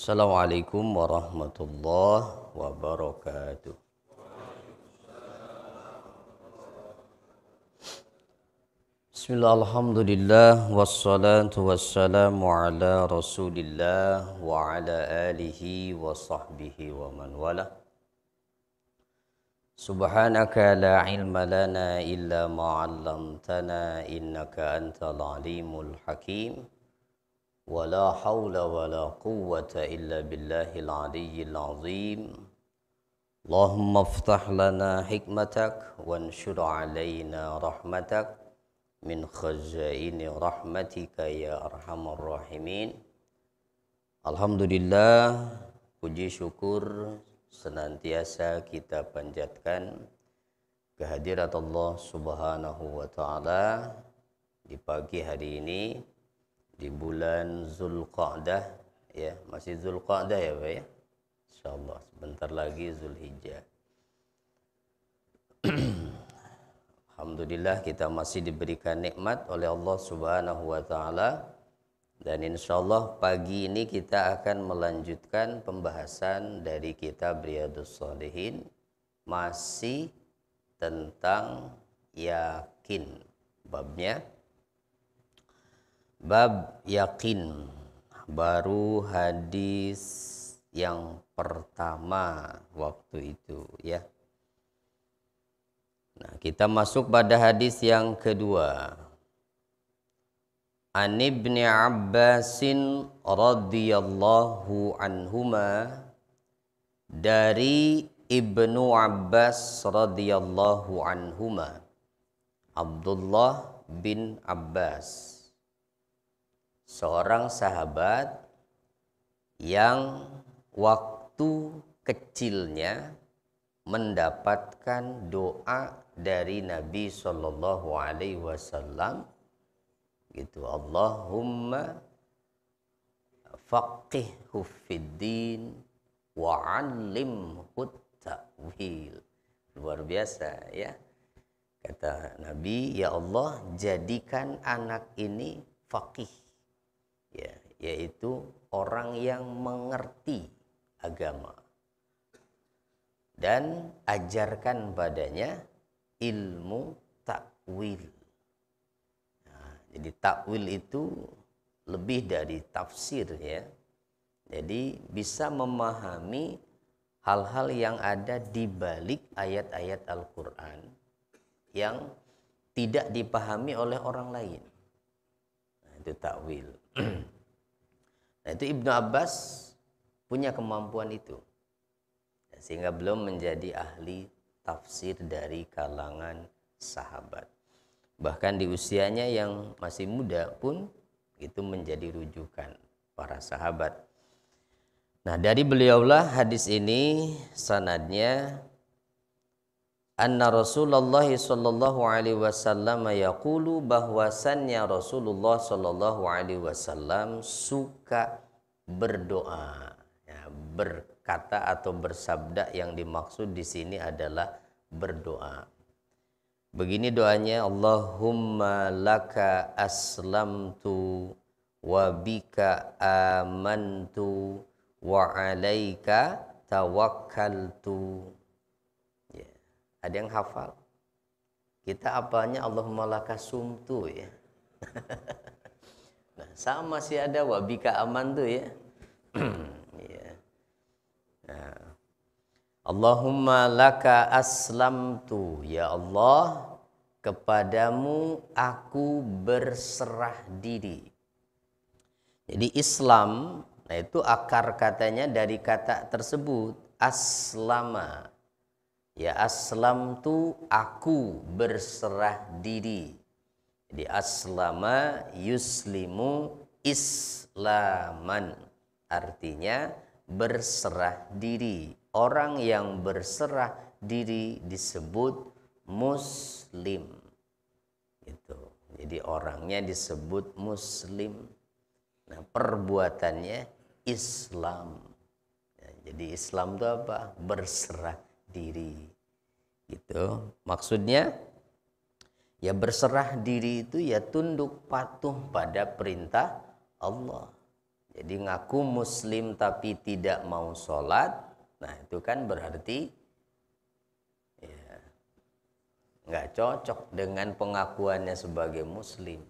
Assalamualaikum warahmatullahi wabarakatuh. Bismillah, alhamdulillah, wassalatu wassalamu ala rasulillah wa ala alihi wa sahbihi wa man wala. Subhanaka la ilma lana illa ma'allamtana innaka antal alimul hakim. ولا حول ولا قوة إلا بالله العلي العظيم اللهم افتح لنا حكمتك وانشر علينا رحمتك من خزائن رحمتك يا أرحم الراحمين. Alhamdulillah, puji syukur senantiasa kita panjatkan kehadirat Allah Subhanahu wa taala di pagi hari ini di bulan Zulqa'dah, ya, masih Zulqa'dah ya Pak ya, insyaallah sebentar lagi Zulhijjah. Alhamdulillah kita masih diberikan nikmat oleh Allah Subhanahu wa taala, dan insyaallah pagi ini kita akan melanjutkan pembahasan dari kitab Riyadhus Shalihin, masih tentang yakin, babnya bab yakin, baru hadis yang pertama waktu itu ya. Nah, kita masuk pada hadis yang kedua. An Ibni Abbasin radhiyallahu anhuma, dari Ibnu Abbas radhiyallahu anhuma, Abdullah bin Abbas, seorang sahabat yang waktu kecilnya mendapatkan doa dari Nabi Shallallahu Alaihi Wasallam, gitu, Allahumma faqihhu fiddin wa 'allimhu ta'wil. Luar biasa ya, kata Nabi, ya Allah jadikan anak ini faqih, ya, yaitu orang yang mengerti agama, dan ajarkan padanya ilmu takwil. Nah, jadi takwil itu lebih dari tafsir ya. Jadi bisa memahami hal-hal yang ada di balik ayat-ayat Al-Qur'an yang tidak dipahami oleh orang lain. Nah, itu takwil. Nah, itu Ibnu Abbas punya kemampuan itu, sehingga belum menjadi ahli tafsir dari kalangan sahabat. Bahkan di usianya yang masih muda pun itu menjadi rujukan para sahabat. Nah, dari beliaulah hadis ini sanadnya, anna Rasulullah sallallahu alaihi wasallam yaqulu, bahwasannya Rasulullah sallallahu alaihi wasallam suka berdoa. Ya, berkata atau bersabda, yang dimaksud di sini adalah berdoa. Begini doanya, Allahumma laka aslamtu wa bika amantu wa alaika tawakkaltu. Ada yang hafal? Kita apalnya Allahumma laka sumtu ya. Nah, sama sih ada wabika aman tuh ya. Ya. Nah, Allahumma laka aslamtu, ya Allah kepadamu aku berserah diri. Jadi Islam, nah itu akar katanya dari kata tersebut, aslama. Ya, aslam tu aku berserah diri. Jadi aslama yuslimu islaman, artinya berserah diri. Orang yang berserah diri disebut muslim. Gitu. Jadi orangnya disebut muslim. Nah, perbuatannya Islam. Ya, jadi Islam itu apa? Berserah diri, gitu. Maksudnya ya berserah diri itu ya tunduk patuh pada perintah Allah. Jadi ngaku muslim tapi tidak mau sholat, nah itu kan berarti ya, nggak cocok dengan pengakuannya sebagai muslim.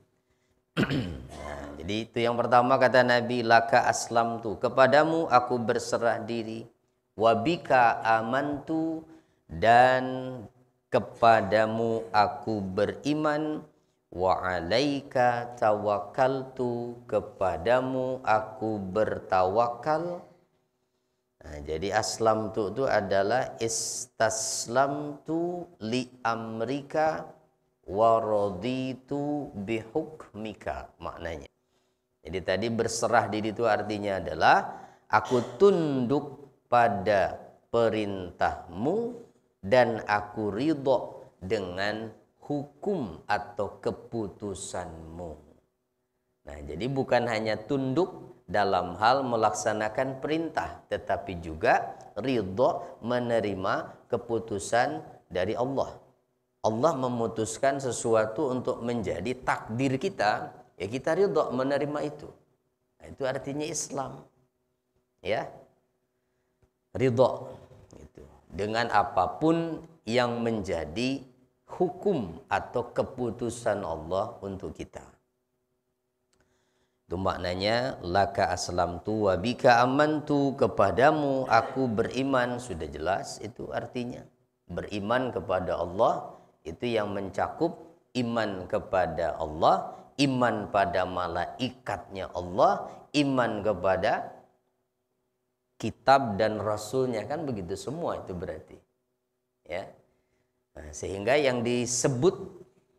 Nah, jadi itu yang pertama kata Nabi, laka aslam tu, kepadamu aku berserah diri, wabika amantu, dan kepadamu aku beriman, wa alaika tawakkaltu, kepadamu aku bertawakal. Nah, jadi aslam tu itu adalah istaslamtu li amrika wa raditu bihukmika, maknanya. Jadi tadi berserah diri itu artinya adalah aku tunduk pada perintahmu dan aku ridho dengan hukum atau keputusanmu. Nah, jadi bukan hanya tunduk dalam hal melaksanakan perintah, tetapi juga ridho menerima keputusan dari Allah. Allah memutuskan sesuatu untuk menjadi takdir kita, ya kita ridho menerima itu. Nah, itu artinya Islam. Ya. Ridho gitu. Dengan apapun yang menjadi hukum atau keputusan Allah untuk kita. Itu maknanya laka aslamtu wa bika amantu, kepadamu aku beriman, sudah jelas itu artinya. Beriman kepada Allah itu yang mencakup iman kepada Allah, iman pada malaikatnya Allah, iman kepada kitab dan rasulnya, kan begitu semua itu berarti. Ya. Nah, sehingga yang disebut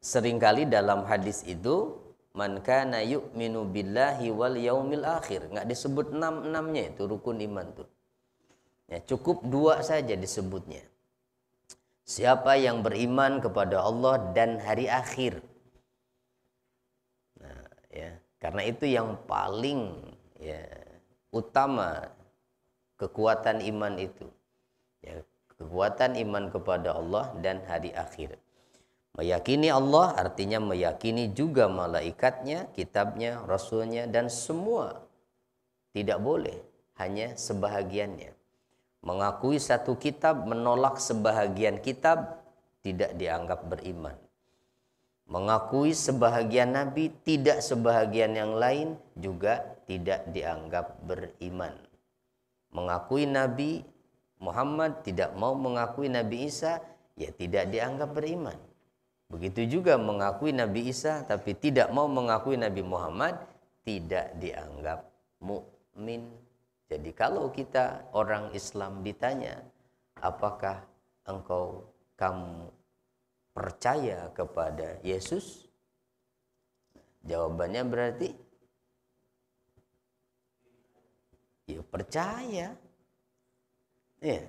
seringkali dalam hadis itu man kana yu'minu billahi wal yaumil akhir, nggak disebut 6-6-nya itu rukun iman tuh. Ya, cukup 2 saja disebutnya. Siapa yang beriman kepada Allah dan hari akhir. Nah, ya, karena itu yang paling ya, utama kekuatan iman itu. Ya, kekuatan iman kepada Allah dan hari akhir. Meyakini Allah artinya meyakini juga malaikatnya, kitabnya, rasulnya, dan semua. Tidak boleh, hanya sebahagiannya. Mengakui satu kitab, menolak sebahagian kitab, tidak dianggap beriman. Mengakui sebahagian nabi, tidak sebahagian yang lain, juga tidak dianggap beriman. Mengakui Nabi Muhammad, tidak mau mengakui Nabi Isa, ya tidak dianggap beriman. Begitu juga mengakui Nabi Isa, tapi tidak mau mengakui Nabi Muhammad, tidak dianggap mukmin. Jadi kalau kita orang Islam ditanya, apakah kamu percaya kepada Yesus? Jawabannya berarti ya percaya. Ya.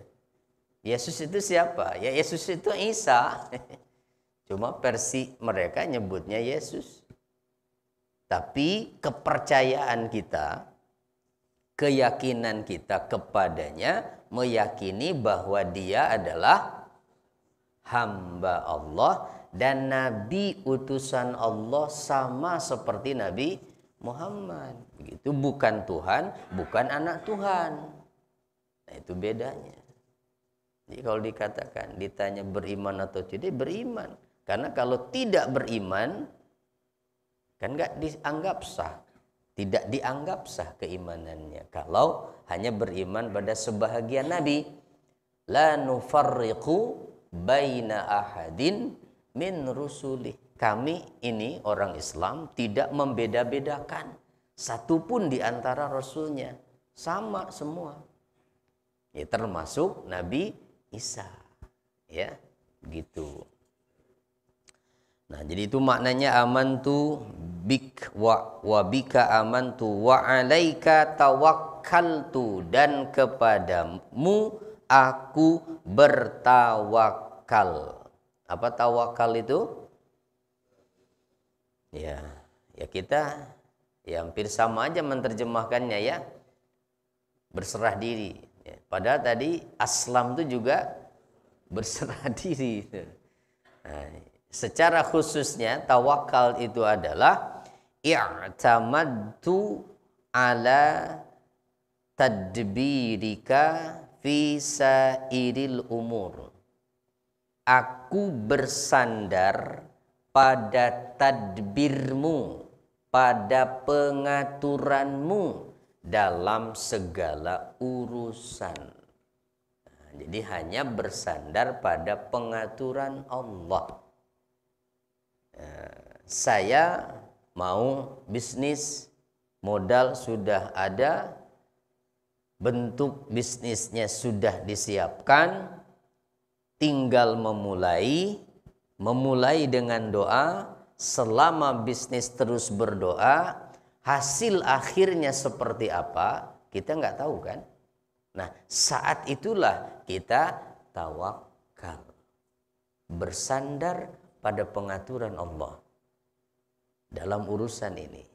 Yesus itu siapa? Ya Yesus itu Isa. Cuma versi mereka nyebutnya Yesus. Tapi kepercayaan kita, keyakinan kita kepadanya, meyakini bahwa dia adalah hamba Allah dan nabi utusan Allah sama seperti Nabi Muhammad. Begitu, bukan Tuhan, bukan anak Tuhan. Nah, itu bedanya. Jadi kalau dikatakan, ditanya beriman atau tidak, beriman. Karena kalau tidak beriman, kan nggak dianggap sah. Tidak dianggap sah keimanannya kalau hanya beriman pada sebahagian nabi. La nufarriqu baina ahadin min rusulih. Kami ini orang Islam tidak membeda-bedakan satupun di antara rasulnya. Sama semua. Ya, termasuk Nabi Isa. Ya, gitu. Nah, jadi itu maknanya amantu bik wa bika amantu wa alaika tawakkaltu, dan kepadamu aku bertawakal. Apa tawakal itu? Ya kita ya hampir sama aja menerjemahkannya ya. Berserah diri. Ya, padahal tadi aslam itu juga berserah diri. Nah, secara khususnya tawakal itu adalah i'tamadtu ala tadbirika fi sairil umur. Aku bersandar pada tadbirmu, pada pengaturanmu dalam segala urusan. Nah, jadi hanya bersandar pada pengaturan Allah. Saya mau bisnis, modal sudah ada, bentuk bisnisnya sudah disiapkan, tinggal memulai dengan doa. Selama bisnis terus berdoa, hasil akhirnya seperti apa kita nggak tahu kan. Nah, saat itulah kita tawakal, bersandar pada pengaturan Allah dalam urusan ini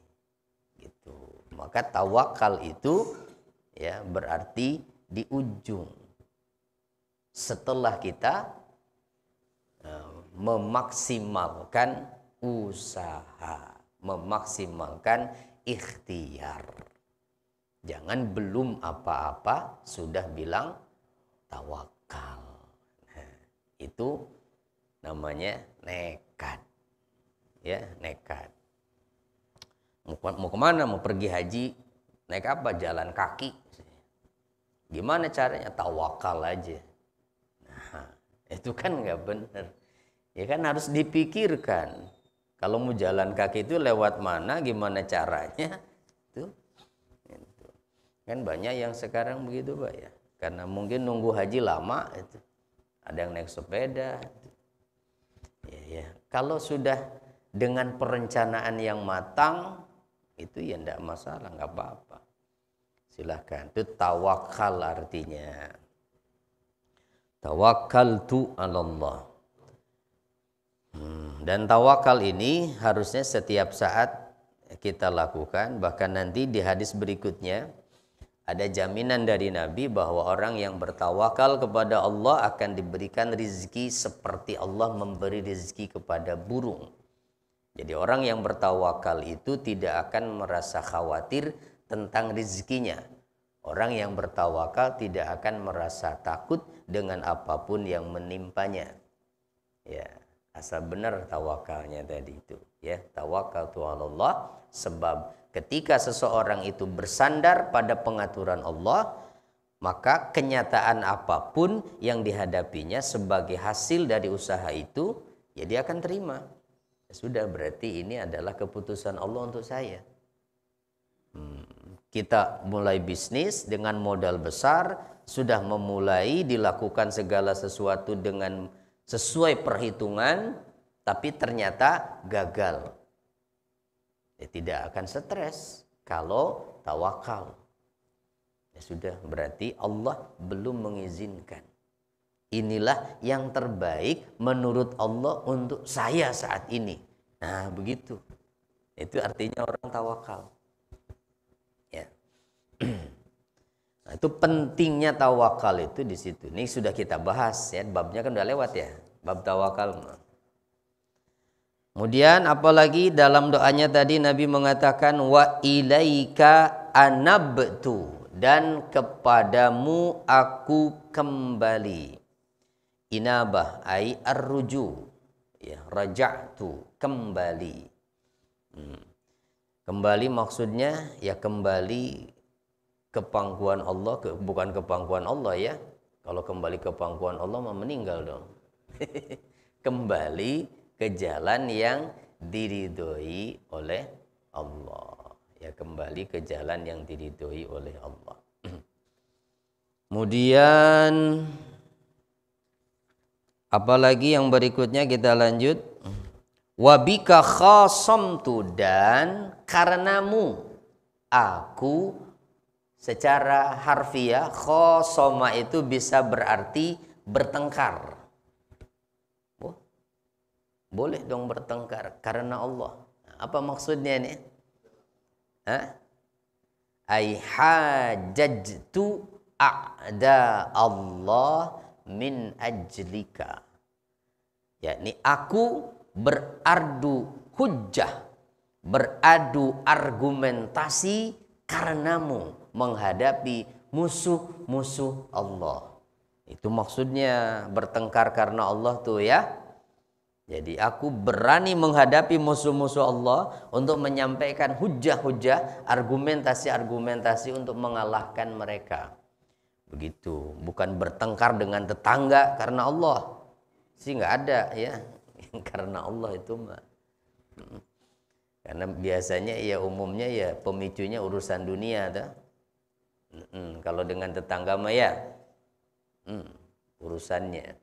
gitu. Maka tawakal itu ya berarti di ujung, setelah kita memaksimalkan usaha, memaksimalkan ikhtiar. Jangan belum apa-apa sudah bilang tawakal. Nah, itu namanya nekat. Ya, nekat. Mau kemana? Mau pergi haji, naik apa? Jalan kaki. Gimana caranya? Tawakal aja. Nah, itu kan nggak benar. Ya kan harus dipikirkan. Kalau mau jalan kaki itu lewat mana, gimana caranya? Itu. Kan banyak yang sekarang begitu Pak ya. Karena mungkin nunggu haji lama itu. Ada yang naik sepeda. Ya. Kalau sudah dengan perencanaan yang matang, itu ya enggak masalah, enggak apa-apa. Silahkan. Itu tawakal artinya. Tawakkaltu 'alallah. Dan tawakal ini harusnya setiap saat kita lakukan. Bahkan nanti di hadis berikutnya ada jaminan dari Nabi bahwa orang yang bertawakal kepada Allah akan diberikan rizki seperti Allah memberi rizki kepada burung. Jadi orang yang bertawakal itu tidak akan merasa khawatir tentang rizkinya. Orang yang bertawakal tidak akan merasa takut dengan apapun yang menimpanya. Ya. Asal benar tawakalnya tadi itu ya, tawakkaltu 'alallah. Sebab ketika seseorang itu bersandar pada pengaturan Allah, maka kenyataan apapun yang dihadapinya sebagai hasil dari usaha itu ya dia akan terima. Ya sudah, berarti ini adalah keputusan Allah untuk saya. Kita mulai bisnis dengan modal besar, sudah memulai dilakukan segala sesuatu dengan sesuai perhitungan, tapi ternyata gagal. Ya, tidak akan stres kalau tawakal. Ya sudah, berarti Allah belum mengizinkan. Inilah yang terbaik menurut Allah untuk saya saat ini. Nah, begitu. Itu artinya orang tawakal. Ya. Nah, itu pentingnya tawakal itu di situ. Ini sudah kita bahas ya, babnya kan udah lewat ya, bab tawakal. Kemudian apalagi dalam doanya tadi Nabi mengatakan wa ilaika anabtu, dan kepadamu aku kembali. Inabah ai arruju, ya, raja'tu, kembali. Kembali maksudnya ya kembali ke pangkuan Allah, bukan ke pangkuan Allah ya. Kalau kembali ke pangkuan Allah mah meninggal dong. Kembali ke jalan yang diridhoi oleh Allah. Ya, kembali ke jalan yang diridhoi oleh Allah. Kemudian apalagi yang berikutnya kita lanjut. Wabika khasamtu, dan karenamu aku, secara harfiah khosoma itu bisa berarti bertengkar. Oh, boleh dong bertengkar karena Allah. Apa maksudnya nih? Ai hajajtu a'da Allah min ajlika. Yakni aku beradu hujjah, beradu argumentasi karenamu menghadapi musuh-musuh Allah. Itu maksudnya bertengkar karena Allah tuh ya. Jadi aku berani menghadapi musuh-musuh Allah untuk menyampaikan hujah-hujah, argumentasi-argumentasi untuk mengalahkan mereka. Begitu, bukan bertengkar dengan tetangga karena Allah. Sih nggak ada ya, karena Allah itu mah. Karena biasanya ya umumnya ya pemicunya urusan dunia dah. Kalau dengan tetangga mah ya urusannya.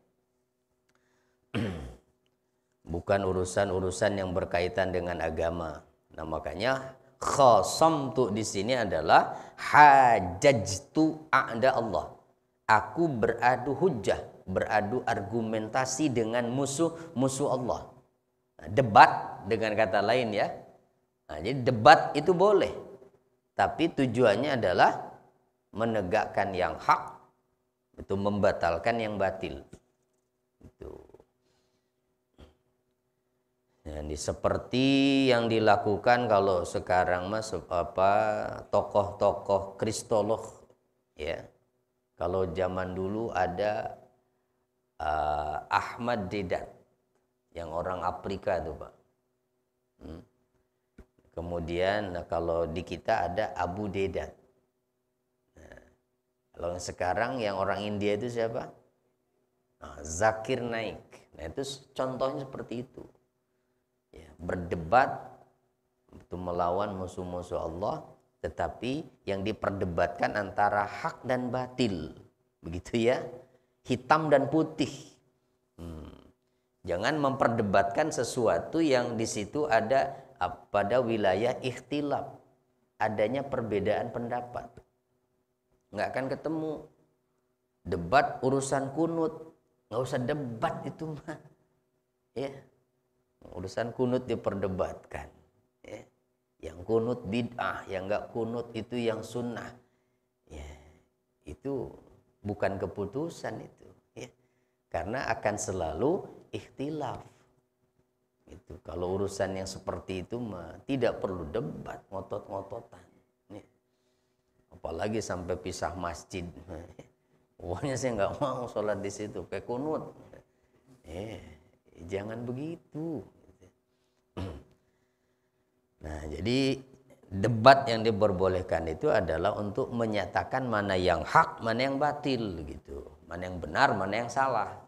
Bukan urusan-urusan yang berkaitan dengan agama. Nah, makanya khasamtu di sini adalah hajajtu a'da Allah. Aku beradu hujjah, beradu argumentasi dengan musuh-musuh Allah. Nah, debat dengan kata lain ya. Nah, jadi debat itu boleh. Tapi tujuannya adalah menegakkan yang hak, itu membatalkan yang batil. Itu. Jadi seperti yang dilakukan kalau sekarang mas tokoh-tokoh kristolog ya. Kalau zaman dulu ada Ahmad Deedat yang orang Afrika tuh Pak. Kemudian kalau di kita ada Abu Deedat. Nah, kalau sekarang yang orang India itu siapa? Nah, Zakir Naik. Nah itu contohnya seperti itu. Ya, berdebat untuk melawan musuh-musuh Allah, tetapi yang diperdebatkan antara hak dan batil, begitu ya, hitam dan putih. Jangan memperdebatkan sesuatu yang di situ ada pada wilayah ikhtilaf, adanya perbedaan pendapat, nggak akan ketemu. Debat urusan kunut, nggak usah debat itu mah, ya. Urusan kunut diperdebatkan ya. Yang kunut bid'ah, yang enggak kunut itu yang sunnah ya. Itu bukan keputusan itu ya. Karena akan selalu ikhtilaf itu. Kalau urusan yang seperti itu mah tidak perlu debat, ngotot-ngototan ya. Apalagi sampai pisah masjid. Pokoknya saya nggak mau sholat di situ, kayak kunut ya. Jangan begitu. Nah, jadi debat yang diperbolehkan itu adalah untuk menyatakan mana yang hak, mana yang batil gitu. Mana yang benar, mana yang salah.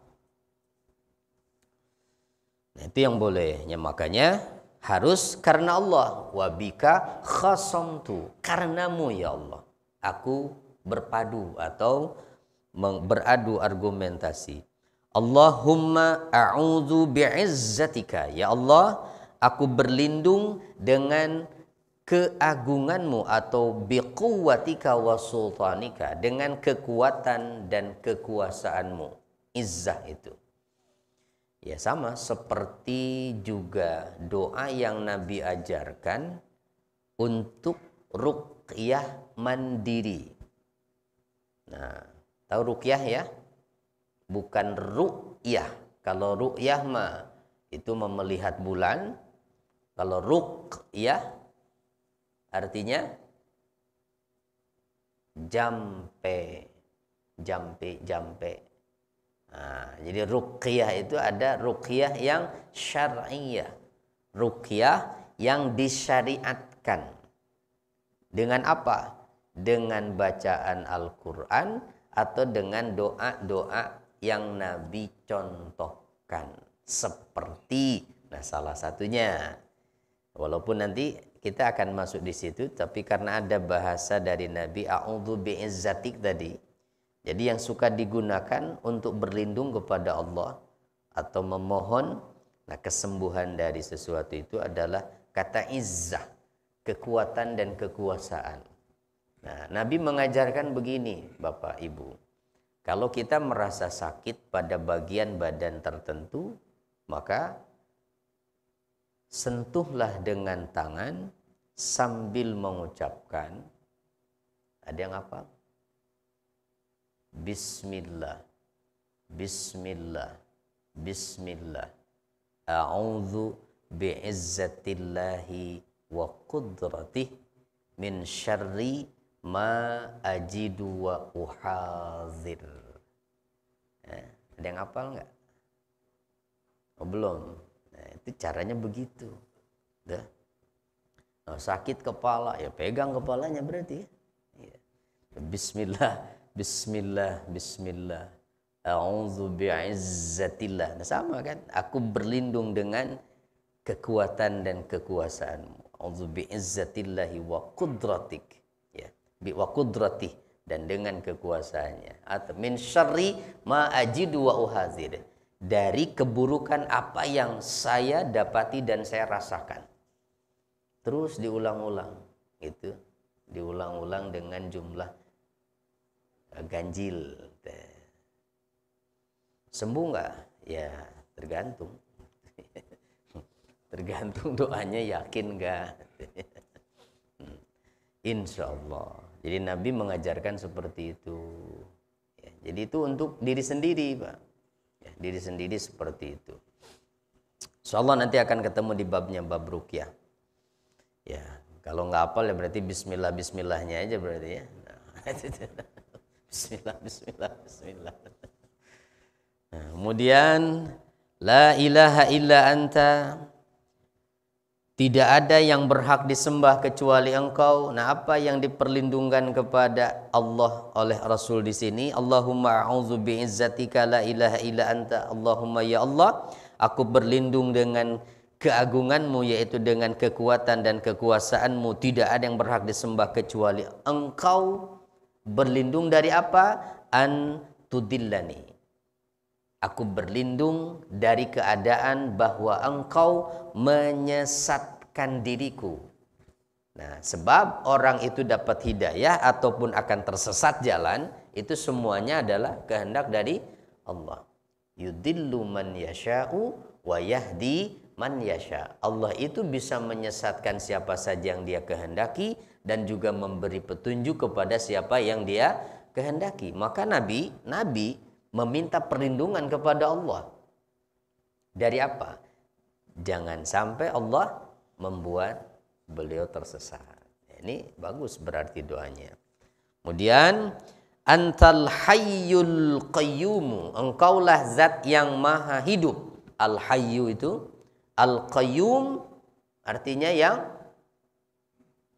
Nah, itu yang boleh. Ya, makanya harus karena Allah. Wabika khasamtu. Karenamu ya Allah. Aku berpadu atau beradu argumentasi. Allahumma a'udzu bi'izzatika. Ya Allah, aku berlindung dengan keagunganmu atau biquwwatika wa sultanika, dengan kekuatan dan kekuasaanmu. Izzah itu. Ya sama seperti juga doa yang Nabi ajarkan untuk ruqyah mandiri. Nah, tahu ruqyah ya? Bukan ru'yah. Kalau ru'yah mah itu melihat bulan. Kalau ruqyah artinya jampe. Nah, jadi ruqyah itu ada ruqyah yang syar'iyah, ruqyah yang disyariatkan. Dengan apa? Dengan bacaan Al-Quran atau dengan doa-doa yang Nabi contohkan. Seperti, nah salah satunya, walaupun nanti kita akan masuk di situ, tapi karena ada bahasa dari Nabi a'udzu bi'izzatik tadi, jadi yang suka digunakan untuk berlindung kepada Allah atau memohon nah kesembuhan dari sesuatu itu adalah kata izzah, kekuatan dan kekuasaan. Nah, Nabi mengajarkan begini, Bapak Ibu. Kalau kita merasa sakit pada bagian badan tertentu, maka sentuhlah dengan tangan sambil mengucapkan, ada yang apa? Bismillah, Bismillah, Bismillah. A'udzu bi'izzatillahi wa qudratih min syarri ma ajidu wa uhadzir. Ada yang hafal nggak? Oh, belum. Nah, itu caranya begitu. Dah. Nah, sakit kepala ya pegang kepalanya berarti. Ya. Bismillah, Bismillah, Bismillah. A'udzu bi'izzatillah. Nah, sama kan? Aku berlindung dengan kekuatan dan kekuasaanmu. A'udzu bi'izzatillahi wa qudratik. Ya, wa qudratih, dan dengan kekuasaannya. Atau min syarri ma ajidu wa uhadzir. Dari keburukan apa yang saya dapati dan saya rasakan. Terus diulang-ulang gitu. Diulang-ulang dengan jumlah ganjil. Sembuh nggak? Ya tergantung. Tergantung doanya yakin nggak. Insya Allah. Jadi Nabi mengajarkan seperti itu. Ya, jadi itu untuk diri sendiri, Pak. Ya, diri sendiri seperti itu. Insya Allah nanti akan ketemu di babnya, bab ruqyah. Ya, kalau nggak hafal ya berarti Bismillah Bismillahnya aja berarti ya. Nah, Bismillah Bismillah Bismillah. Nah, kemudian la ilaha illa anta, tidak ada yang berhak disembah kecuali Engkau. Nah, apa yang diperlindungkan kepada Allah oleh Rasul di sini? Allahumma a'udzu bi'izzatika la ilaha illa anta. Allahumma ya Allah, aku berlindung dengan keagunganmu, yaitu dengan kekuatan dan kekuasaanmu. Tidak ada yang berhak disembah kecuali Engkau. Berlindung dari apa? An tudillani. Aku berlindung dari keadaan bahwa Engkau menyesatkan diriku. Nah, sebab orang itu dapat hidayah ataupun akan tersesat jalan, itu semuanya adalah kehendak dari Allah. Yudillu man yasha'u wa yahdi man yasha. Allah itu bisa menyesatkan siapa saja yang Dia kehendaki dan juga memberi petunjuk kepada siapa yang Dia kehendaki. Maka Nabi meminta perlindungan kepada Allah. Dari apa? Jangan sampai Allah membuat beliau tersesat. Ini bagus berarti doanya. Kemudian antal hayyul qayyum, engkaulah zat yang maha hidup. Al hayyu itu, al qayyum artinya yang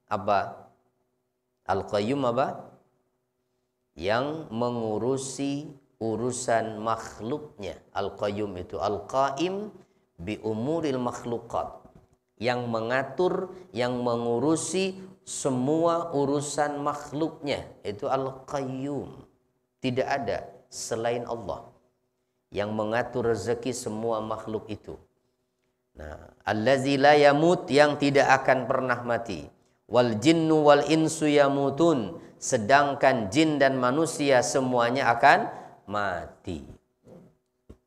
apa? Al qayyum apa? Yang mengurusi urusan makhluknya. Al-Qayyum itu Al-Qaim bi umuril makhlukat, yang mengatur, yang mengurusi semua urusan makhluknya. Itu Al-Qayyum. Tidak ada selain Allah yang mengatur rezeki semua makhluk itu. Nah, allazi la yamut, yang tidak akan pernah mati. Wal jinnu wal insu yamutun, sedangkan jin dan manusia semuanya akan mati.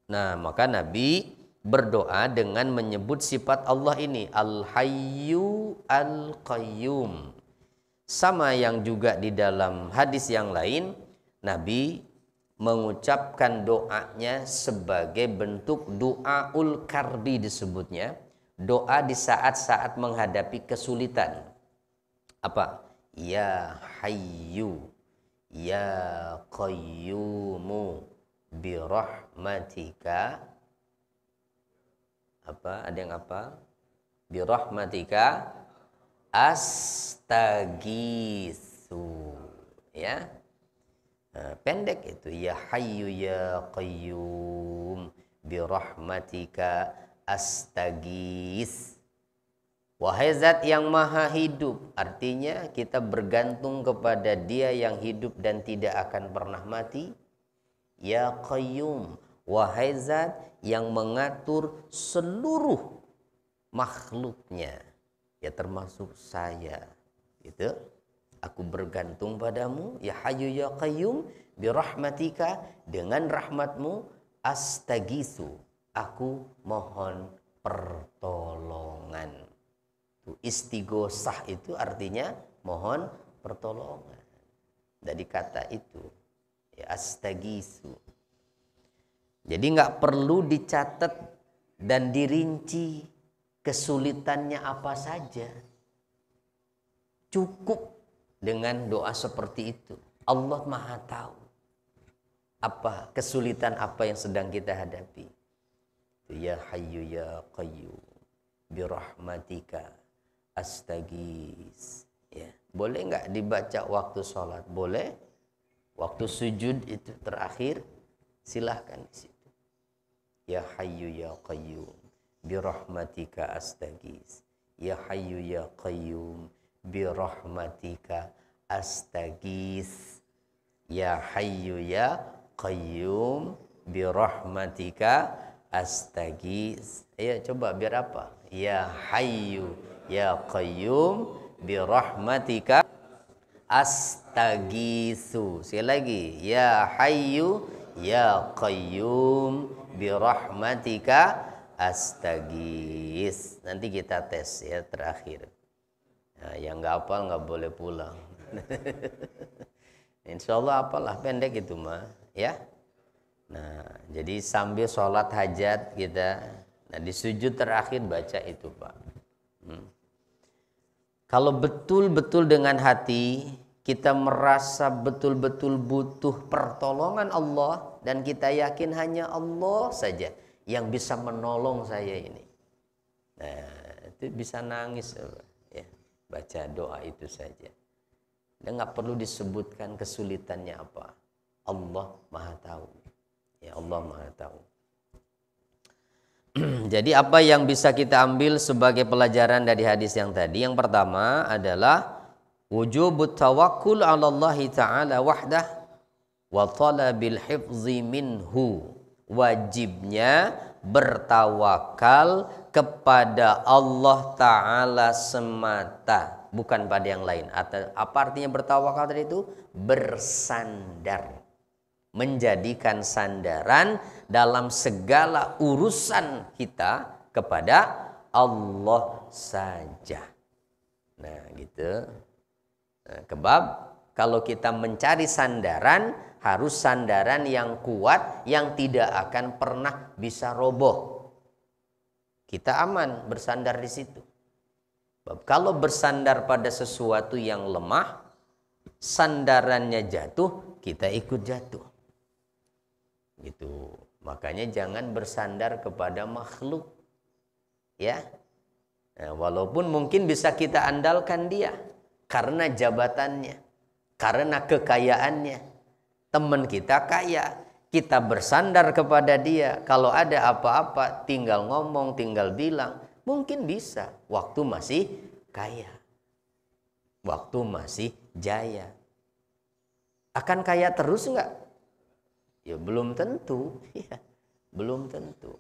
Nah, maka Nabi berdoa dengan menyebut sifat Allah ini, Al-Hayyu Al-Qayyum. Sama yang juga di dalam hadis yang lain, Nabi mengucapkan doanya sebagai bentuk doaul karbi disebutnya. Doa di saat-saat menghadapi kesulitan. Apa? Ya Hayyu Ya Qayyumu birahmatika, apa? Ada yang apa? Birahmatika astagitsu. Ya. Nah, pendek itu, ya Hayyu Ya Qayyum birahmatika astagits. Wahai zat yang maha hidup, artinya kita bergantung kepada Dia yang hidup dan tidak akan pernah mati. Ya Qayyum, wahai zat yang mengatur seluruh makhluknya, ya termasuk saya. Gitu. Aku bergantung padamu, ya Hayyu Ya Qayyum, birahmatika, dengan rahmatmu, astagitsu, aku mohon pertolongan. Istighosah itu artinya mohon pertolongan. Dari kata itu, ya astagitsu. Jadi nggak perlu dicatat dan dirinci kesulitannya apa saja. Cukup dengan doa seperti itu. Allah Maha tahu apa kesulitan apa yang sedang kita hadapi. Ya Hayyu ya Qayyum birahmatika astaghis. Ya, boleh nggak dibaca waktu sholat? Boleh. Waktu sujud itu terakhir, silahkan di situ. Ya Hayyu ya Qayyum birahmatika astaghis. Ya Hayyu ya Qayyum birahmatika astaghis. Ya Hayyu ya Qayyum birahmatika astaghis. Ayo coba biar apa? Ya Hayyu ya Qayyum birahmatika astaghisu. Sekali lagi. Ya Hayyu ya Qayyum birahmatika astaghis. Nanti kita tes ya terakhir. Nah, yang nggak hafal nggak boleh pulang. Insya Allah apalah, pendek itu mah ya. Nah, jadi sambil sholat hajat kita, nah di sujud terakhir baca itu Pak. Kalau betul-betul dengan hati kita merasa betul-betul butuh pertolongan Allah dan kita yakin hanya Allah saja yang bisa menolong saya ini. Nah, itu bisa nangis ya, baca doa itu saja. Dan nggak perlu disebutkan kesulitannya apa. Allah Maha tahu. Ya, Allah Maha tahu. Jadi apa yang bisa kita ambil sebagai pelajaran dari hadis yang tadi? Yang pertama adalah wujubut tawakkul 'ala Allah Ta'ala wahdah wa talabil hifzi minhu. Wajibnya bertawakal kepada Allah Ta'ala semata, bukan pada yang lain. Atau apa artinya bertawakal tadi itu? Bersandar. Menjadikan sandaran dalam segala urusan kita kepada Allah saja. Nah gitu. Nah, kebab kalau kita mencari sandaran, harus sandaran yang kuat, yang tidak akan pernah bisa roboh. Kita aman bersandar di situ. Kalau bersandar pada sesuatu yang lemah, sandarannya jatuh, kita ikut jatuh. Gitu. Makanya jangan bersandar kepada makhluk. Ya. Nah, walaupun mungkin bisa kita andalkan dia karena jabatannya, karena kekayaannya. Teman kita kaya, kita bersandar kepada dia. Kalau ada apa-apa tinggal ngomong, tinggal bilang. Mungkin bisa waktu masih kaya, waktu masih jaya. Akan kaya terus enggak? Ya belum tentu, ya, belum tentu.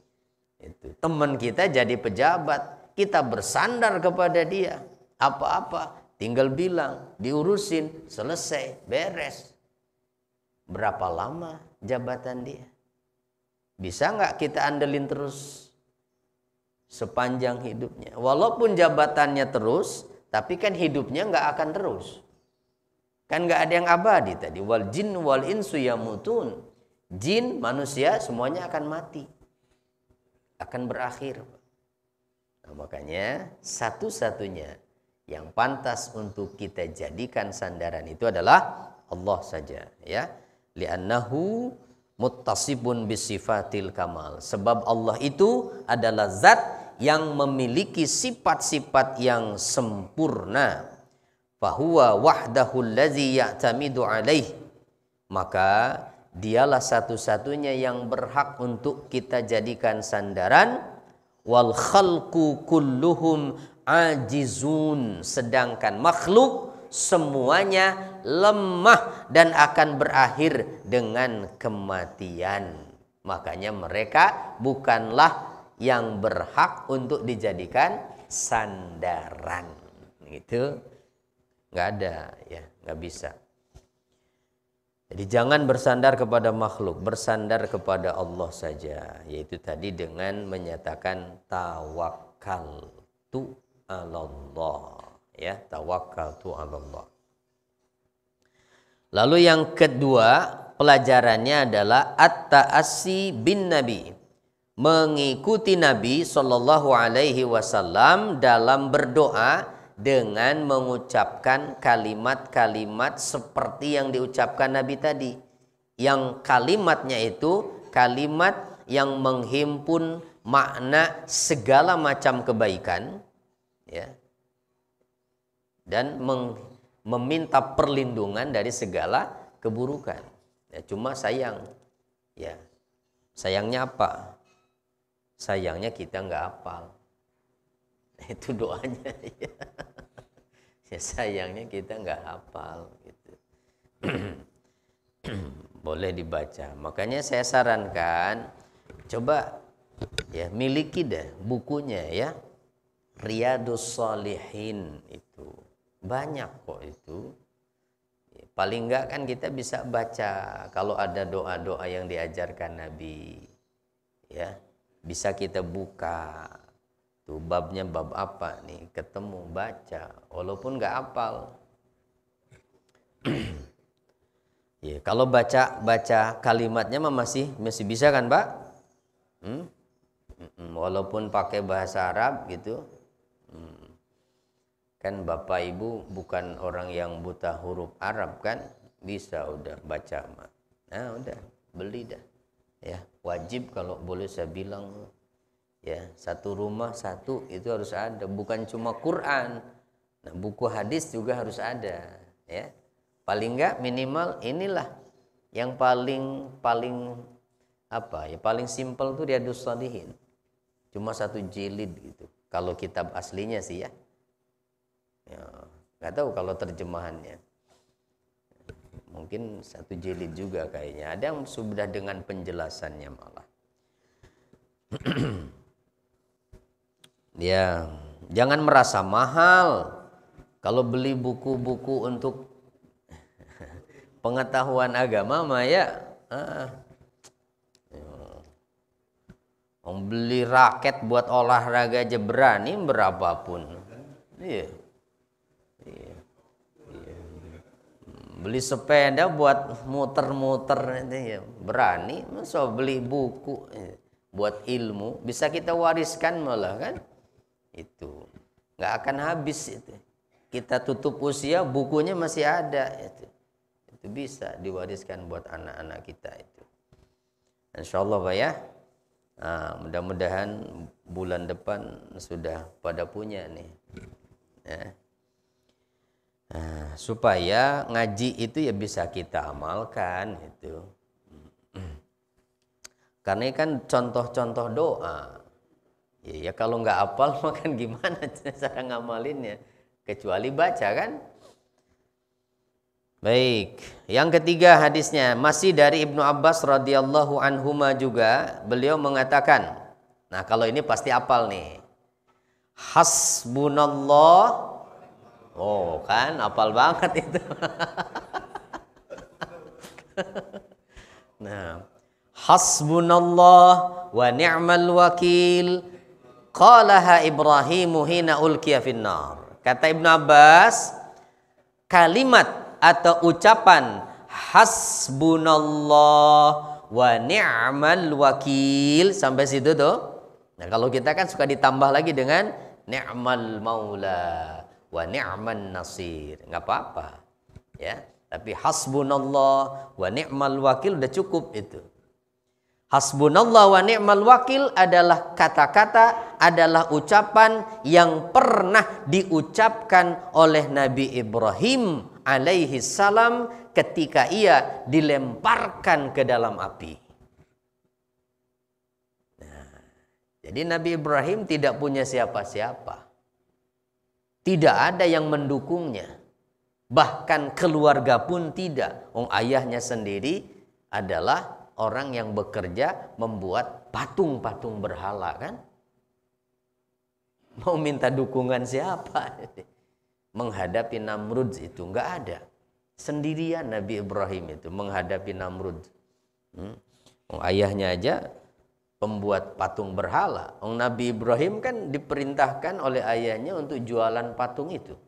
Itu teman kita jadi pejabat, kita bersandar kepada dia. Apa-apa tinggal bilang, diurusin, selesai, beres. Berapa lama jabatan dia? Bisa nggak kita andelin terus sepanjang hidupnya? Walaupun jabatannya terus, tapi kan hidupnya nggak akan terus. Kan nggak ada yang abadi tadi. Wal jin wal insu yamutun. Jin, manusia semuanya akan mati. Akan berakhir. Nah, makanya satu-satunya yang pantas untuk kita jadikan sandaran itu adalah Allah saja, ya. Li'annahu muttasibun bisifatil kamal. Sebab Allah itu adalah zat yang memiliki sifat-sifat yang sempurna. Fahuwa wahdahu allazi ya'tamidu alaih. Maka dialah satu-satunya yang berhak untuk kita jadikan sandaran. Wal khalqu kulluhum ajizun. Sedangkan makhluk semuanya lemah dan akan berakhir dengan kematian. Makanya mereka bukanlah yang berhak untuk dijadikan sandaran. Gitu. Nggak ada, ya, nggak bisa. Jadi jangan bersandar kepada makhluk, bersandar kepada Allah saja. Yaitu tadi dengan menyatakan tawakkaltu 'alallah. Ya, tawakkaltu 'alallah. Lalu yang kedua, pelajarannya adalah at-ta'assi bin Nabi. Mengikuti Nabi Shallallahu Alaihi Wasallam dalam berdoa dengan mengucapkan kalimat-kalimat seperti yang diucapkan Nabi tadi. Yang kalimatnya itu kalimat yang menghimpun makna segala macam kebaikan, ya, dan meminta perlindungan dari segala keburukan. Ya, cuma sayang, ya, sayangnya apa? Sayangnya kita nggak hafal. Itu doanya. Ya, sayangnya kita nggak hafal gitu. Boleh dibaca. Makanya saya sarankan coba ya miliki deh bukunya ya. Riyadhus Shalihin itu. Banyak kok itu. Ya, paling enggak kan kita bisa baca kalau ada doa-doa yang diajarkan Nabi. Ya, bisa kita buka. Tuh babnya bab apa nih, ketemu baca walaupun nggak hafal. Ya, kalau baca kalimatnya mah masih bisa kan, Pak? Walaupun pakai bahasa Arab gitu. Kan Bapak Ibu bukan orang yang buta huruf Arab kan? Bisa udah baca mah. Nah, udah beli dah. Ya, wajib kalau boleh saya bilang. Ya, satu rumah satu itu harus ada, bukan cuma Quran. Nah, buku hadis juga harus ada, ya. Paling enggak minimal inilah yang paling apa ya, paling simpel tuh Riyadhus Shalihin. Cuma 1 jilid gitu. Kalau kitab aslinya sih ya. Ya, enggak tahu kalau terjemahannya. Mungkin 1 jilid juga kayaknya. Ada yang sudah dengan penjelasannya malah. Ya, jangan merasa mahal kalau beli buku-buku untuk pengetahuan agama mah ya. Beli raket buat olahraga aja berani berapapun. Iya. Beli sepeda buat muter-muter ya berani. Masa beli buku buat ilmu bisa kita wariskan malah kan? Itu nggak akan habis itu. Kita tutup usia bukunya masih ada itu bisa diwariskan buat anak-anak kita itu. Insyaallah Pak ya. Nah, mudah-mudahan bulan depan sudah pada punya nih ya. Nah, supaya ngaji itu ya bisa kita amalkan itu. Karena ini kan contoh-contoh doa. Ya kalau nggak hafal makan gimana cara ngamalinnya, kecuali baca kan. Baik, yang ketiga hadisnya masih dari Ibnu Abbas radhiyallahu anhuma juga, beliau mengatakan, nah kalau ini pasti hafal nih, hasbunallah, oh kan hafal banget itu. Nah, hasbunallah wa ni'mal wakil. Qalaha Ibrahimu hina ulqiya finnar. Kata Ibnu Abbas, kalimat atau ucapan hasbunallah wa ni'mal wakil sampai situ tuh. Nah, kalau kita kan suka ditambah lagi dengan ni'mal maula wa ni'man nasir. Enggak apa-apa. Ya, tapi hasbunallah wa ni'mal wakil udah cukup itu. Hasbunallah wa ni'mal wakil adalah kata-kata, adalah ucapan yang pernah diucapkan oleh Nabi Ibrahim alaihi salam ketika ia dilemparkan ke dalam api. Nah, jadi Nabi Ibrahim tidak punya siapa-siapa. Tidak ada yang mendukungnya. Bahkan keluarga pun tidak. Ayahnya sendiri adalah orang yang bekerja membuat patung-patung berhala kan. Mau minta dukungan siapa? Menghadapi Namrud itu enggak ada. Sendirian Nabi Ibrahim itu menghadapi Namrud. Ayahnya aja pembuat patung berhala. Nabi Ibrahim kan diperintahkan oleh ayahnya untuk jualan patung itu.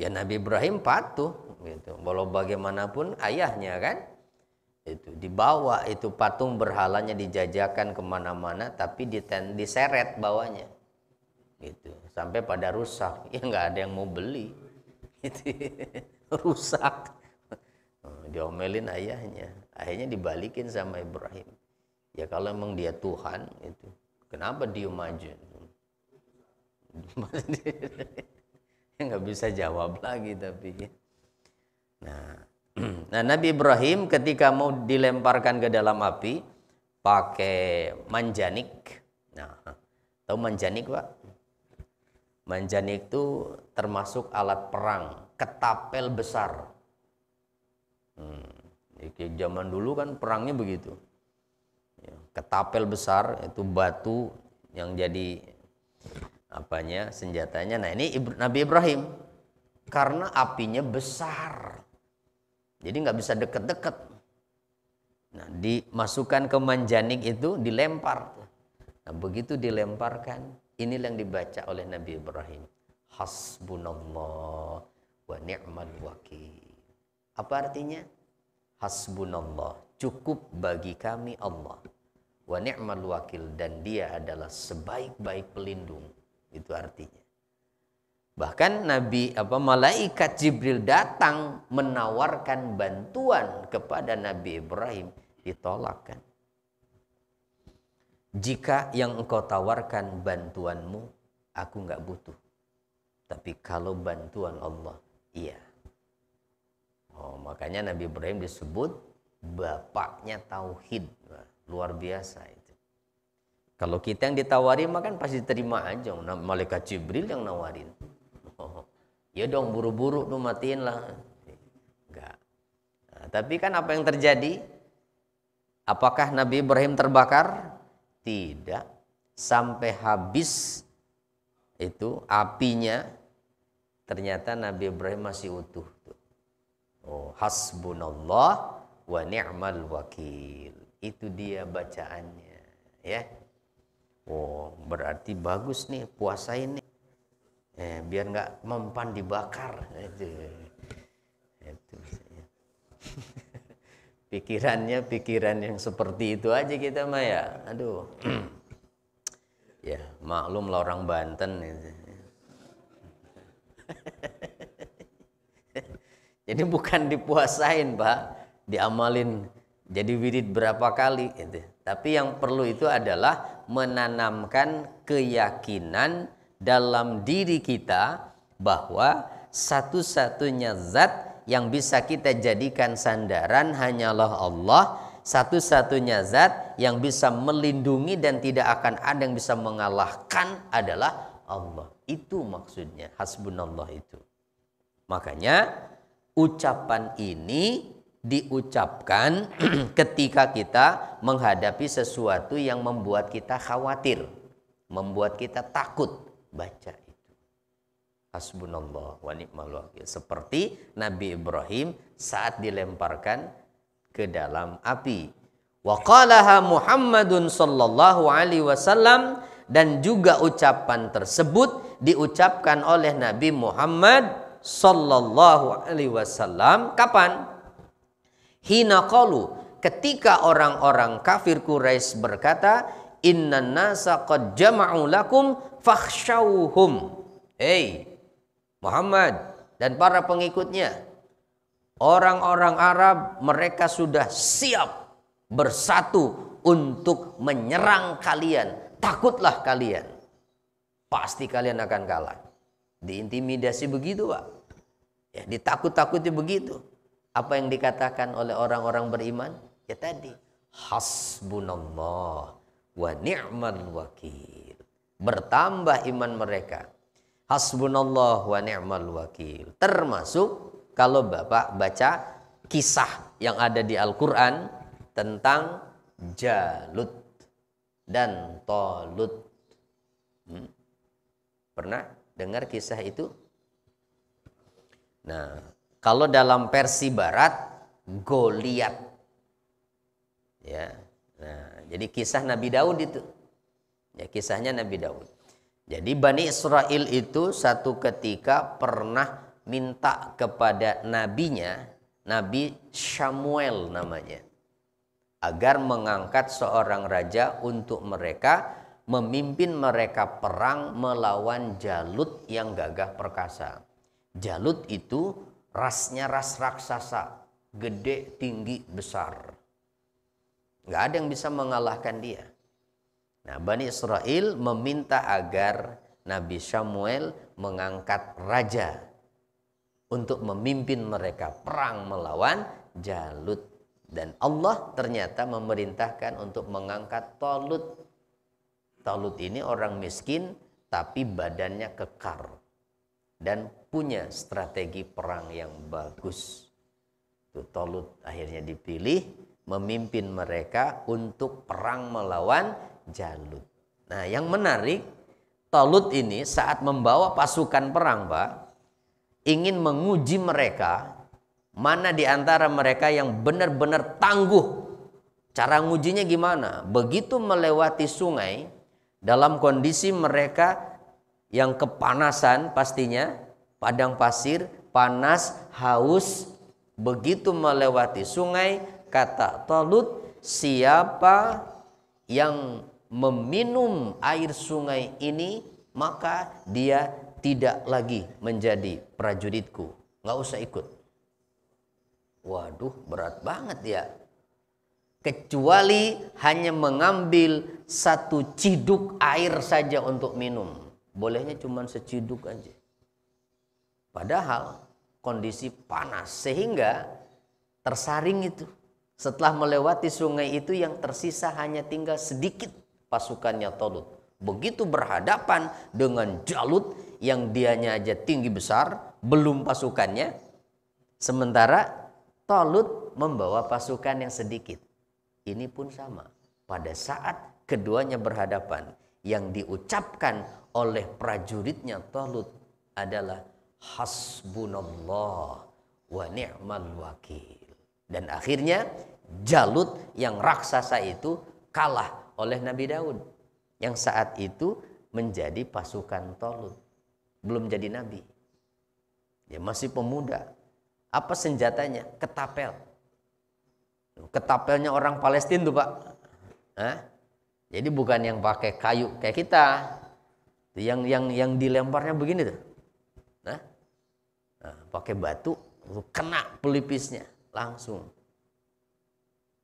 Ya Nabi Ibrahim patuh gitu. Walau bagaimanapun ayahnya kan. Itu dibawa itu patung berhalanya dijajakan kemana-mana tapi diseret bawahnya gitu sampai pada rusak. Ya nggak ada yang mau beli. Itu rusak. Diomelin ayahnya. Akhirnya dibalikin sama Ibrahim. Ya kalau emang dia Tuhan itu, kenapa diem aja? Nggak bisa jawab lagi tapi. Nah, Nabi Ibrahim ketika mau dilemparkan ke dalam api pakai manjanik. Nah, tahu manjanik, Pak? Manjanik itu termasuk alat perang, ketapel besar. Zaman dulu kan perangnya begitu. Ketapel besar itu batu yang jadi senjatanya. Nah, ini Nabi Ibrahim karena apinya besar. Jadi nggak bisa deket-deket. Nah, dimasukkan ke manjanik itu, dilempar. Nah, begitu dilemparkan, ini yang dibaca oleh Nabi Ibrahim. Hasbunallah wa ni'mal wakil. Apa artinya? Hasbunallah, cukup bagi kami Allah. Wa ni'mal wakil, dan dia adalah sebaik-baik pelindung. Itu artinya. Bahkan malaikat Jibril datang menawarkan bantuan kepada Nabi Ibrahim, ditolakkan. Jika yang engkau tawarkan bantuanmu, aku nggak butuh. Tapi kalau bantuan Allah, iya. Makanya Nabi Ibrahim disebut bapaknya tauhid. Luar biasa itu. Kalau kita yang ditawari makan pasti terima aja. Malaikat Jibril yang nawarin. Ya dong, buru-buru tuh matiin lah. Enggak. Nah, tapi kan apa yang terjadi? Apakah Nabi Ibrahim terbakar? Tidak. Sampai habis itu apinya, ternyata Nabi Ibrahim masih utuh. Hasbunallah wa ni'mal wakil. Itu dia bacaannya, ya. Berarti bagus nih puasa ini. Biar nggak mempan dibakar. Itu. Pikiran yang seperti itu aja kita mah ya. Aduh. Ya, maklum lah orang Banten itu. Jadi bukan dipuasain, Pak, diamalin jadi wirid berapa kali gitu. Tapi yang perlu itu adalah menanamkan keyakinan dalam diri kita bahwa satu-satunya zat yang bisa kita jadikan sandaran hanyalah Allah, satu-satunya zat yang bisa melindungi dan tidak akan ada yang bisa mengalahkan adalah Allah. Itu maksudnya hasbunallah itu. Makanya ucapan ini diucapkan ketika kita menghadapi sesuatu yang membuat kita khawatir, membuat kita takut. Baca itu. Hasbunallah wa ni'mal wakil. Seperti Nabi Ibrahim saat dilemparkan ke dalam api. Wa qalaha Muhammadun sallallahu alaihi wasallam, dan juga ucapan tersebut diucapkan oleh Nabi Muhammad sallallahu alaihi wasallam. Kapan? Hina qalu, ketika orang-orang kafir Quraisy berkata, innan nasa qad jama'u lakum fakhshawhum. Hei Muhammad dan para pengikutnya, orang-orang Arab mereka sudah siap bersatu untuk menyerang kalian. Takutlah kalian, pasti kalian akan kalah. Diintimidasi begitu, Pak. Ya, ditakut-takuti begitu. Apa yang dikatakan oleh orang-orang beriman? Ya tadi, hasbunallah wa ni'mal wakil. Bertambah iman mereka. Hasbunallah wa ni'mal wakil. Termasuk kalau Bapak baca kisah yang ada di Al-Quran tentang Jalut dan Talut. Pernah dengar kisah itu? Nah, kalau dalam versi barat, Goliat. Ya. Nah, jadi kisah Nabi Daud itu. Ya, kisahnya Nabi Daud. Jadi Bani Israel itu satu ketika pernah minta kepada nabinya, Nabi Samuel namanya, agar mengangkat seorang raja untuk mereka memimpin mereka perang melawan Jalut yang gagah perkasa. Jalut itu rasnya ras raksasa, gede, tinggi, besar. Nggak ada yang bisa mengalahkan dia. Nah, Bani Israel meminta agar Nabi Samuel mengangkat raja untuk memimpin mereka perang melawan Jalut. Dan Allah ternyata memerintahkan untuk mengangkat Talut. Talut ini orang miskin tapi badannya kekar dan punya strategi perang yang bagus. Talut akhirnya dipilih memimpin mereka untuk perang melawan Jalut. Nah, yang menarik, Talut ini saat membawa pasukan perang, Pak, ingin menguji mereka mana di antara mereka yang benar-benar tangguh. Cara ngujinya gimana? Begitu melewati sungai, dalam kondisi mereka yang kepanasan pastinya, padang pasir, panas, haus, begitu melewati sungai, kata Talut, siapa yang meminum air sungai ini, maka dia tidak lagi menjadi prajuritku, nggak usah ikut. Waduh, berat banget ya. Kecuali hanya mengambil satu ciduk air saja untuk minum. Bolehnya cuma seciduk aja. Padahal kondisi panas sehingga tersaring itu. Setelah melewati sungai itu yang tersisa hanya tinggal sedikit pasukannya Talut. Begitu berhadapan dengan Jalut yang dianya aja tinggi besar, belum pasukannya. Sementara Talut membawa pasukan yang sedikit. Ini pun sama. Pada saat keduanya berhadapan, yang diucapkan oleh prajuritnya Talut adalah hasbunallah wa ni'mal wakil. Dan akhirnya Jalut yang raksasa itu kalah oleh Nabi Daud yang saat itu menjadi pasukan Talut. Belum jadi nabi. Ya masih pemuda. Apa senjatanya? Ketapel. Ketapelnya orang Palestina tuh, Pak. Hah? Jadi bukan yang pakai kayu kayak kita. Yang dilemparnya begini tuh. Nah, pakai batu, kena pelipisnya, langsung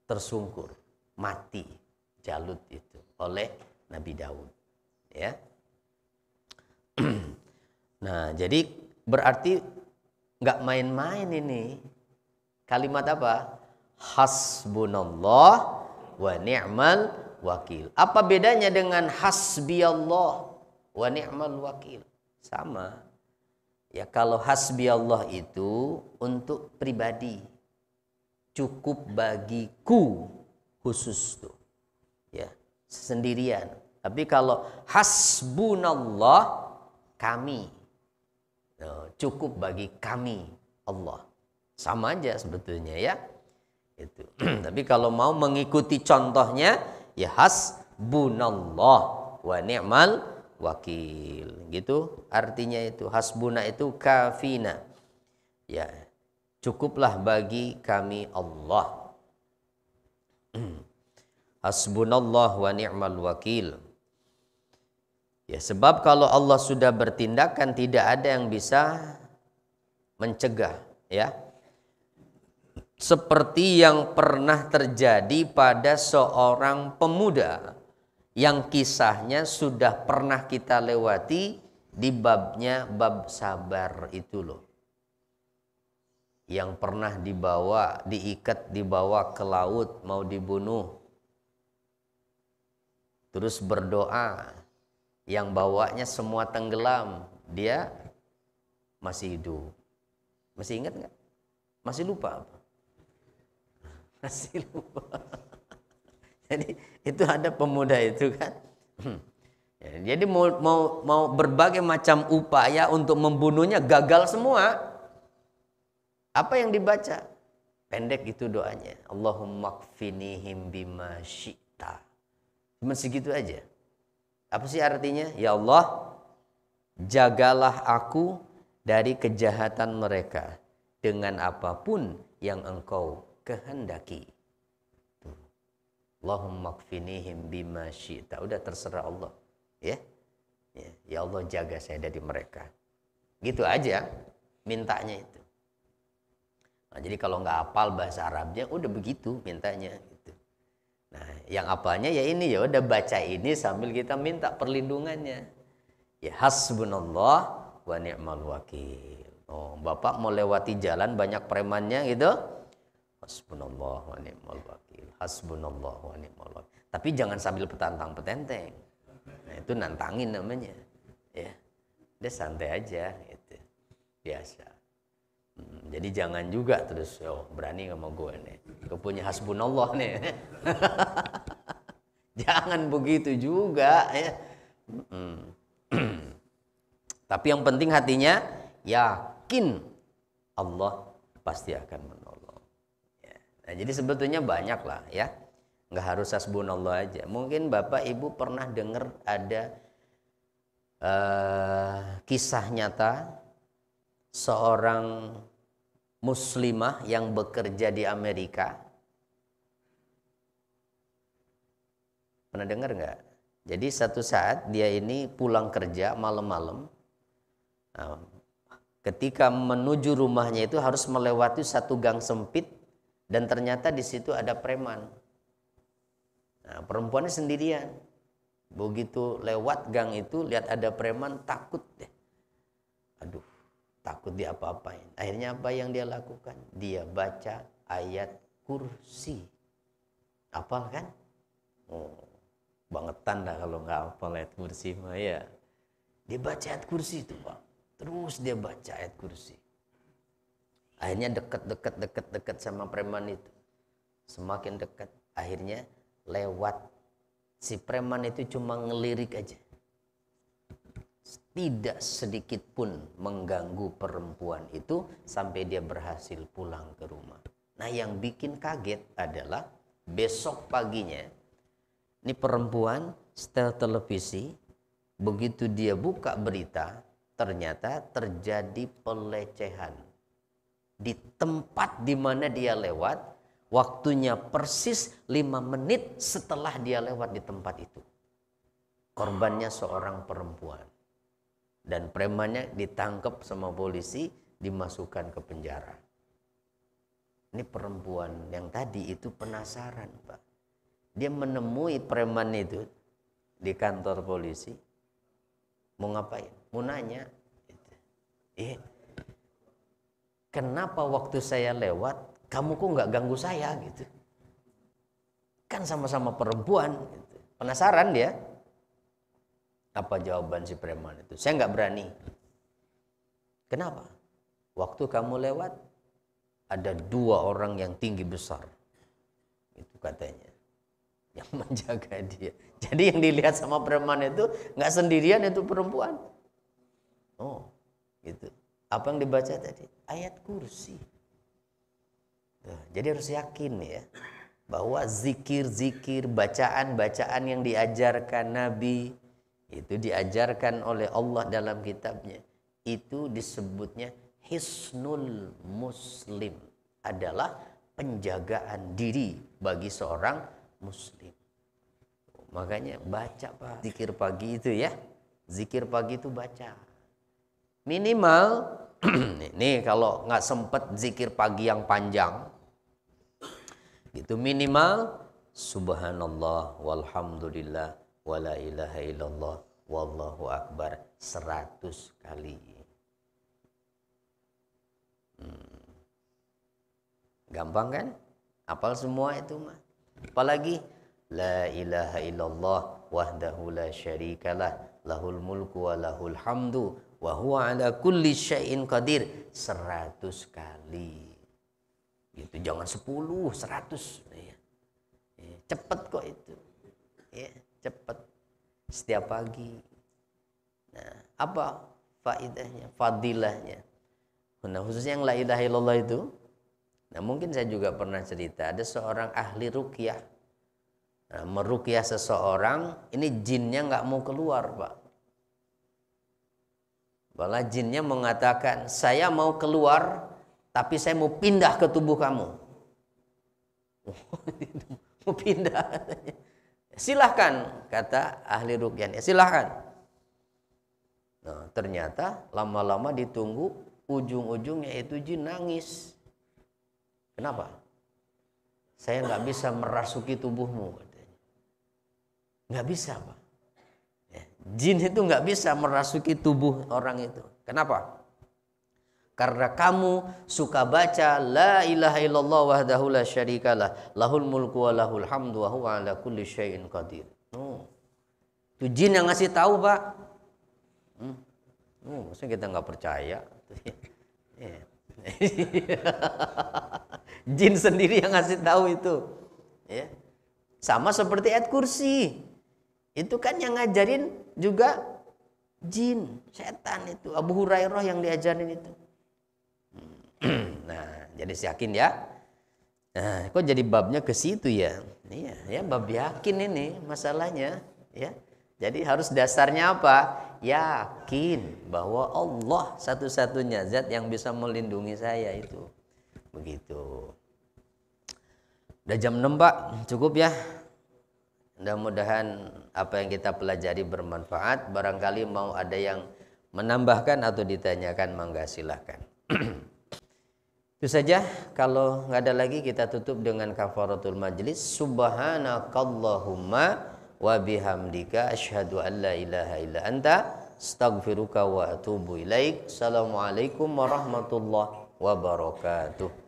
tersungkur, mati Jalut itu oleh Nabi Daud. Ya. Nah, jadi berarti nggak main-main ini. Kalimat apa? Hasbunallah wa ni'mal wakil. Apa bedanya dengan hasbiyallah wa ni'mal wakil? Sama. Ya, kalau hasbiyallah itu untuk pribadi. Cukup bagiku khusus tuh. Ya, sendirian. Tapi kalau hasbunallah, kami. Cukup bagi kami Allah. Sama aja sebetulnya ya. Itu. Tapi kalau mau mengikuti contohnya ya hasbunallah wa ni'mal wakil. Gitu artinya itu. Hasbuna itu kafina. Ya, cukuplah bagi kami Allah. Hasbunallah wa ni'mal wakil. Ya, sebab kalau Allah sudah bertindakan tidak ada yang bisa mencegah, ya. Seperti yang pernah terjadi pada seorang pemuda yang kisahnya sudah pernah kita lewati di babnya bab sabar itu loh. Yang pernah dibawa, diikat, dibawa ke laut mau dibunuh. Terus berdoa, yang bawanya semua tenggelam, dia masih hidup. Masih ingat nggak? Masih lupa apa? Masih lupa. Jadi itu ada pemuda itu kan. Ya, jadi mau berbagai macam upaya untuk membunuhnya gagal semua. Apa yang dibaca? Pendek itu doanya. Allahumma kfinihim bima syi'ta. Cuma segitu aja. Apa sih artinya? Ya Allah, jagalah aku dari kejahatan mereka dengan apapun yang Engkau kehendaki. Allahumma kfinihim bima syi'ta. Udah terserah Allah. Ya. Ya Allah jaga saya dari mereka. Gitu aja mintanya itu. Nah, jadi kalau nggak hafal bahasa Arabnya udah begitu mintanya gitu. Nah, yang apalnya ya ini, ya udah baca ini sambil kita minta perlindungannya. Ya hasbunallah wa ni'mal wakil. Oh, Bapak mau lewati jalan banyak premannya gitu. Hasbunallah wa ni'mal wakil. Hasbunallah wa ni'mal wakil. Tapi jangan sambil petantang-petenteng. Nah, itu nantangin namanya. Ya. Dia santai aja gitu. Biasa. Jadi jangan juga terus berani sama gue nih. Gue punya hasbunallah nih. Jangan begitu juga ya. Tapi yang penting hatinya yakin Allah pasti akan menolong. Ya. Nah, jadi sebetulnya banyak lah ya. Nggak harus hasbunallah aja. Mungkin Bapak Ibu pernah dengar ada kisah nyata seorang muslimah yang bekerja di Amerika. Pernah dengar nggak? Jadi satu saat dia ini pulang kerja malam-malam. Nah, ketika menuju rumahnya itu harus melewati satu gang sempit dan ternyata di situ ada preman. Nah, perempuannya sendirian. Begitu lewat gang itu lihat ada preman, takut deh. Aduh, takut dia apa-apain. Akhirnya apa yang dia lakukan? Dia baca ayat kursi. Hafal kan? Oh, bangetan dah kalau nggak hafal ayat kursi mah ya. Dia baca ayat kursi itu, Pak. Terus dia baca ayat kursi. Akhirnya dekat sama preman itu. Semakin dekat, akhirnya lewat. Si preman itu cuma ngelirik aja. Tidak sedikit pun mengganggu perempuan itu sampai dia berhasil pulang ke rumah. Nah, yang bikin kaget adalah besok paginya ini perempuan setel televisi, begitu dia buka berita, ternyata terjadi pelecehan. Di tempat di mana dia lewat, waktunya persis 5 menit setelah dia lewat di tempat itu. Korbannya seorang perempuan. Dan premannya ditangkap sama polisi, dimasukkan ke penjara. Ini perempuan yang tadi itu penasaran, Pak. Dia menemui preman itu di kantor polisi. Mau ngapain? Mau nanya. Kenapa waktu saya lewat, kamu kok nggak ganggu saya gitu? Kan sama-sama perempuan. Gitu. Penasaran dia. Apa jawaban si preman itu? Saya nggak berani. Kenapa? Waktu kamu lewat, ada 2 orang yang tinggi besar. Itu katanya. Yang menjaga dia. Jadi yang dilihat sama preman itu nggak sendirian itu perempuan. Oh, gitu. Apa yang dibaca tadi? Ayat kursi. Tuh, jadi harus yakin ya bahwa zikir-zikir, bacaan-bacaan yang diajarkan Nabi itu diajarkan oleh Allah dalam kitabnya, itu disebutnya hisnul muslim, adalah penjagaan diri bagi seorang muslim. Makanya baca, Pak, zikir pagi itu ya. Zikir pagi itu baca. Minimal nih kalau nggak sempet zikir pagi yang panjang gitu, minimal subhanallah walhamdulillah wala ilaha illallah wallahu akbar 100 kali. Gampang kan? Hafal semua itu mah. Apalagi la ilaha illallah wahdahu la syarikalah lahul mulku wa lahul hamdu wa huwa ala kulli syai'in qadir 100 kali. Gitu, jangan 10, 100 ya. Cepet kok itu. Ya, cepet. Setiap pagi. Nah, apa faedahnya, fadilahnya? Nah, khususnya yang la ilaha illallah itu. Nah, mungkin saya juga pernah cerita, ada seorang ahli ruqyah. Nah, meruqyah seseorang, ini jinnya nggak mau keluar, Pak. Malah jinnya mengatakan, saya mau keluar, tapi saya mau pindah ke tubuh kamu. Mau pindah. Silahkan, kata ahli ruqyah, silahkan. Nah, ternyata lama-lama ditunggu, ujung-ujungnya itu jin nangis. Kenapa? Saya nggak bisa merasuki tubuhmu, katanya. Nggak bisa, Pak. Ya, jin itu nggak bisa merasuki tubuh orang itu. Kenapa? Karena kamu suka baca la ilaha illallah wahdahu la syarikalah lahul mulku wa lahul hamdu wa huwa ala kulli syai'in qadir. Itu jin yang ngasih tahu, Pak. Maksudnya kita nggak percaya. Jin sendiri yang ngasih tahu itu. Ya. Sama seperti ayat kursi. Itu kan yang ngajarin juga jin, setan itu. Abu Hurairah yang diajarin itu. Nah, jadi yakin ya. Nah, kok jadi babnya ke situ ya? Iya, ya bab yakin ini masalahnya, ya. Jadi harus dasarnya apa? Yakin bahwa Allah satu-satunya zat yang bisa melindungi saya itu. Begitu. Udah jam 6, Pak. Cukup ya. Mudah-mudahan apa yang kita pelajari bermanfaat. Barangkali mau ada yang menambahkan atau ditanyakan, mangga silahkan. Itu saja. Kalau nggak ada lagi, kita tutup dengan kafaratul majlis. Subhanakallahumma wa bihamdika asyhadu an la ilaha illa anta astaghfiruka wa atubu ilaik. Assalamualaikum warahmatullahi wabarakatuh.